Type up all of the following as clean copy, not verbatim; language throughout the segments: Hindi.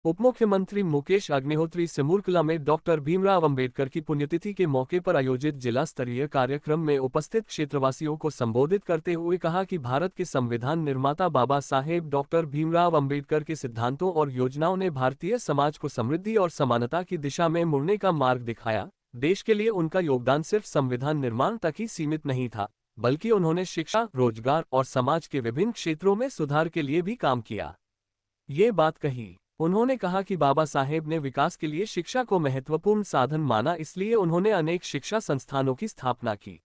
उप मुख्यमंत्री मुकेश अग्निहोत्री सिमुलकला में डॉक्टर भीमराव अंबेडकर की पुण्यतिथि के मौके पर आयोजित जिला स्तरीय कार्यक्रम में उपस्थित क्षेत्रवासियों को संबोधित करते हुए कहा कि भारत के संविधान निर्माता बाबा साहेब डॉक्टर भीमराव अंबेडकर के सिद्धांतों और योजनाओं ने भारतीय समाज को समृद्धि और समानता की दिशा में मुड़ने का मार्ग दिखाया। देश के लिए उनका योगदान सिर्फ संविधान निर्माण तक ही सीमित नहीं था, बल्कि उन्होंने शिक्षा, रोजगार और समाज के विभिन्न क्षेत्रों में सुधार के लिए भी काम किया। ये बात कही। उन्होंने कहा कि बाबा साहेब ने विकास के लिए शिक्षा को महत्वपूर्ण साधन माना, इसलिए उन्होंने अनेक शिक्षा संस्थानों की स्थापना की।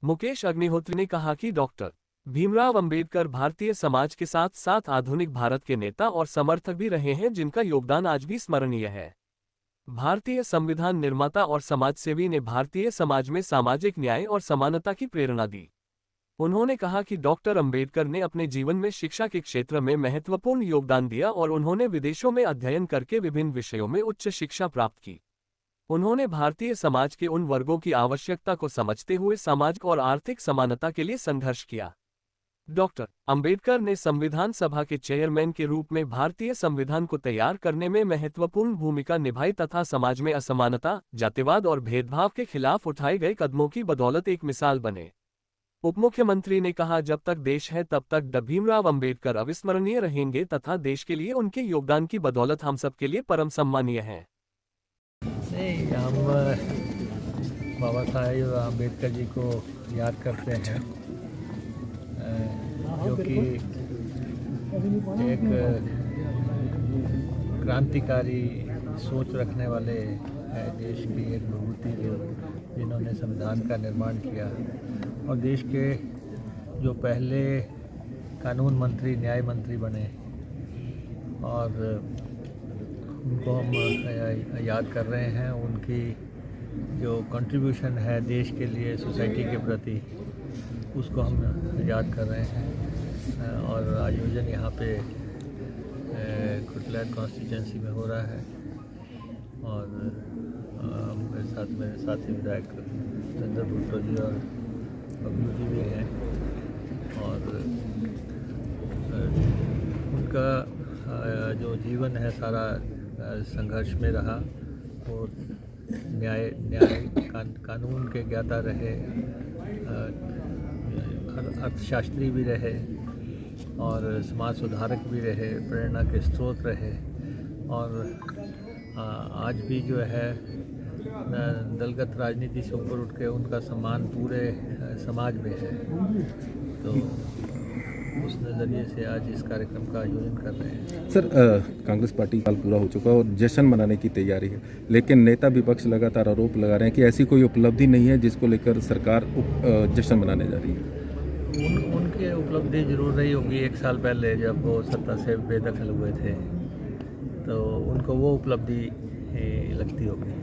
मुकेश अग्निहोत्री ने कहा कि डॉक्टर भीमराव अंबेडकर भारतीय समाज के साथ साथ आधुनिक भारत के नेता और समर्थक भी रहे हैं, जिनका योगदान आज भी स्मरणीय है। भारतीय संविधान निर्माता और समाजसेवी ने भारतीय समाज में सामाजिक न्याय और समानता की प्रेरणा दी। उन्होंने कहा कि डॉक्टर अंबेडकर ने अपने जीवन में शिक्षा के क्षेत्र में महत्वपूर्ण योगदान दिया और उन्होंने विदेशों में अध्ययन करके विभिन्न विषयों में उच्च शिक्षा प्राप्त की। उन्होंने भारतीय समाज के उन वर्गों की आवश्यकता को समझते हुए सामाजिक और आर्थिक समानता के लिए संघर्ष किया। डॉक्टर अंबेडकर ने संविधान सभा के चेयरमैन के रूप में भारतीय संविधान को तैयार करने में महत्वपूर्ण भूमिका निभाई तथा समाज में असमानता, जातिवाद और भेदभाव के खिलाफ उठाए गए कदमों की बदौलत एक मिसाल बने। उप मुख्यमंत्री ने कहा, जब तक देश है तब तक डॉक्टर भीमराव अंबेडकर अविस्मरणीय रहेंगे तथा देश के लिए उनके योगदान की बदौलत हम सब के लिए परम सम्मानीय हैं। नहीं, हम बाबा साहेब अंबेडकर जी को याद करते हैं, जो कि एक क्रांतिकारी सोच रखने वाले देश की एक विभूति जिन्होंने संविधान का निर्माण किया और देश के जो पहले कानून मंत्री, न्याय मंत्री बने, और उनको हम याद कर रहे हैं। उनकी जो कंट्रीब्यूशन है देश के लिए, सोसाइटी के प्रति, उसको हम याद कर रहे हैं। और आयोजन यहाँ पे कुटलैंड कॉन्स्टिट्यूंसी में हो रहा है और मेरे साथी विधायक चंद्र भुट्टो जी और बबलू जी भी हैं। और उनका जो जीवन है सारा संघर्ष में रहा। वो न्याय कानून के ज्ञाता रहे, अर्थशास्त्री भी रहे और समाज सुधारक भी रहे, प्रेरणा के स्रोत रहे। और आज भी जो है दलगत राजनीति से ऊपर उठ के उनका सम्मान पूरे समाज में है। तो उस नज़रिए से आज इस कार्यक्रम का आयोजन कर रहे हैं। सर, कांग्रेस पार्टी साल पूरा हो चुका है और जश्न मनाने की तैयारी है, लेकिन नेता विपक्ष लगातार आरोप लगा रहे हैं कि ऐसी कोई उपलब्धि नहीं है जिसको लेकर सरकार जश्न मनाने जा रही है। उनके उपलब्धि जरूर रही होगी। एक साल पहले जब वो सत्ता से बेदखल हुए थे तो उनको वो उपलब्धि लगती होगी।